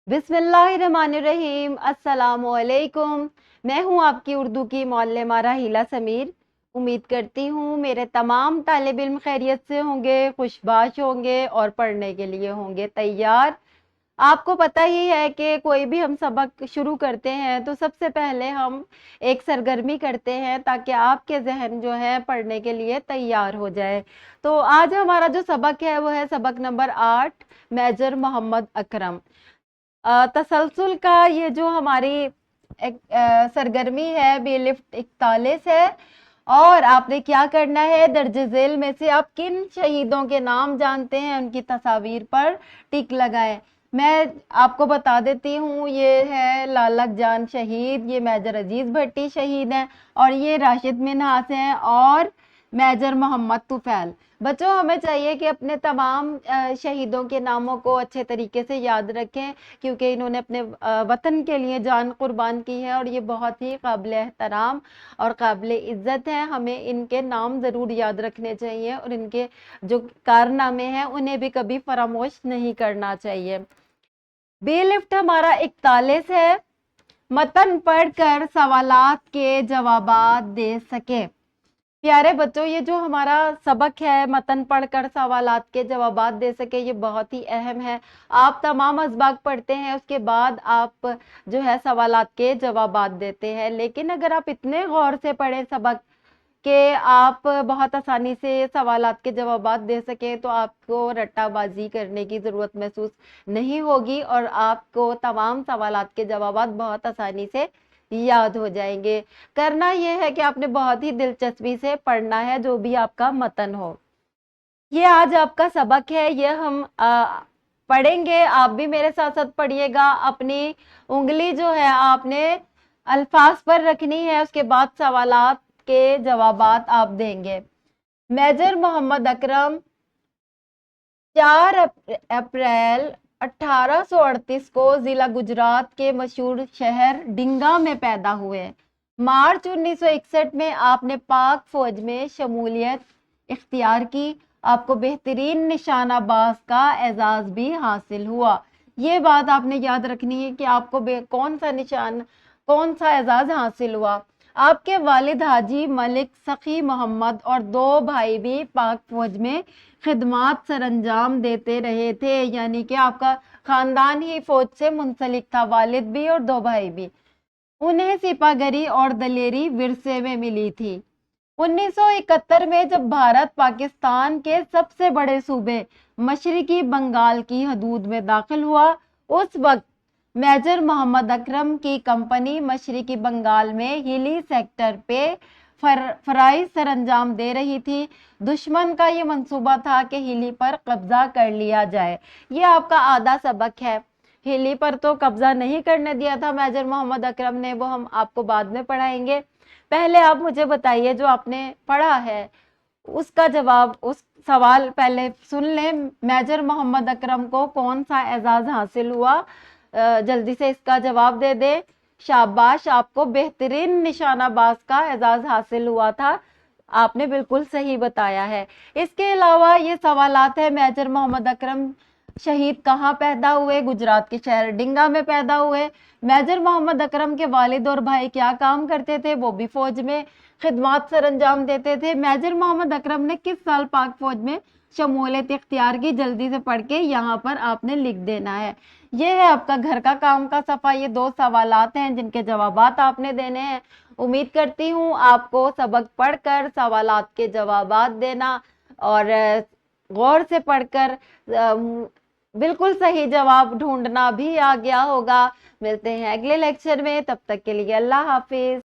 बिस्मिल्लाहिर्रहमानिर्रहीम। अस्सलामुअलैकुम। मैं हूं आपकी उर्दू की मौल्लिमा राहिला समीर। उम्मीद करती हूं मेरे तमाम तालिब इल्म खैरियत से होंगे, खुशबाश होंगे और पढ़ने के लिए होंगे तैयार। आपको पता ही है कि कोई भी हम सबक शुरू करते हैं तो सबसे पहले हम एक सरगर्मी करते हैं ताकि आपके जहन जो है पढ़ने के लिए तैयार हो जाए। तो आज हमारा जो सबक है वो है सबक नंबर 8, मेजर मोहम्मद अकरम। तसलसल का ये जो हमारी एक सरगर्मी है बेलिफ्ट 41 है। और आपने क्या करना है, दर्ज झेल में से आप किन शहीदों के नाम जानते हैं उनकी तस्वीर पर टिक लगाएं। मैं आपको बता देती हूँ, ये है लालक जान शहीद, ये मेजर अजीज भट्टी शहीद हैं, और ये राशिद मिन्हास हैं, और मेजर मोहम्मद तुफैल। बच्चों, हमें चाहिए कि अपने तमाम शहीदों के नामों को अच्छे तरीके से याद रखें, क्योंकि इन्होंने अपने वतन के लिए जान कुर्बान की है और ये बहुत ही काबिल एहतराम और काबिल इज्जत है। हमें इनके नाम ज़रूर याद रखने चाहिए और इनके जो कारनामे हैं उन्हें भी कभी फरामोश नहीं करना चाहिए। बी लिफ्ट हमारा 41 है। मतन पढ़कर सवालात के जवाबात दे सके। प्यारे बच्चों, ये जो हमारा सबक है मतन पढ़कर सवालात के जवाबात दे सके, ये बहुत ही अहम है। आप तमाम असबाक पढ़ते हैं, उसके बाद आप जो है सवालात के जवाबात देते हैं, लेकिन अगर आप इतने गौर से पढ़ें सबक के आप बहुत आसानी से सवालात के जवाबात दे सकें तो आपको रट्टाबाजी करने की ज़रूरत महसूस नहीं होगी और आपको तमाम सवालात के जवाबात बहुत आसानी से याद हो जाएंगे। करना यह है कि आपने बहुत ही दिलचस्पी से पढ़ना है जो भी आपका मतन हो। ये आज आपका सबक है, ये हम पढ़ेंगे। आप भी मेरे साथ साथ पढ़िएगा। अपनी उंगली जो है आपने अल्फाज पर रखनी है, उसके बाद सवालात के जवाबात आप देंगे। मेजर मोहम्मद अकरम 4 अप्रैल 1838 को जिला गुजरात के मशहूर शहर डिंगा में पैदा हुए। मार्च 1961 में आपने पाक फौज में शमूलियत इख्तियार की। आपको बेहतरीन निशानाबाज का एजाज भी हासिल हुआ। ये बात आपने याद रखनी है कि आपको कौन सा एजाज हासिल हुआ। आपके वालिद हाजी मलिक सखी मोहम्मद और 2 भाई भी पाक फौज में खिदमात सरंजाम देते रहे थे, यानी कि आपका खानदान ही फौज से मुंसलिक था, वालिद भी और 2 भाई भी। उन्हें सिपागरी और दलेरी विरसे में मिली थी। 1971 में जब भारत पाकिस्तान के सबसे बड़े सूबे मशरिकी बंगाल की हदूद में दाखिल हुआ, उस वक्त मेजर मोहम्मद अकरम की कंपनी मशरिकी बंगाल में हिली सेक्टर पे फराइज सरंजाम दे रही थी। दुश्मन का ये मंसूबा था कि हिली पर कब्जा कर लिया जाए। ये आपका आधा सबक है। हिली पर तो कब्जा नहीं करने दिया था मेजर मोहम्मद अकरम ने, वो हम आपको बाद में पढ़ाएंगे। पहले आप मुझे बताइए जो आपने पढ़ा है उसका जवाब, उस सवाल पहले सुन लें। मेजर मोहम्मद अकरम को कौन सा एजाज हासिल हुआ? जल्दी से इसका जवाब दे दे। शाबाश, आपको बेहतरीन निशानाबाज का एजाज हासिल हुआ था। आपने बिल्कुल सही बताया है। इसके अलावा ये सवालात है, मेजर मोहम्मद अकरम शहीद कहाँ पैदा हुए? गुजरात के शहर डिंगा में पैदा हुए। मेजर मोहम्मद अकरम के वालिद और भाई क्या काम करते थे? वो भी फौज में खिदमात सरंजाम देते थे। मेजर मोहम्मद अकरम ने किस साल पाक फौज में शमूलियत इख्तियार की? जल्दी से पढ़ के यहाँ पर आपने लिख देना है। ये है आपका घर का काम का सफा। ये 2 सवालात हैं जिनके जवाबात आपने देने हैं। उम्मीद करती हूँ आपको सबक पढ़कर सवालात के जवाबात देना और गौर से पढ़कर बिल्कुल सही जवाब ढूंढना भी आ गया होगा। मिलते हैं अगले लेक्चर में, तब तक के लिए अल्लाह हाफिज।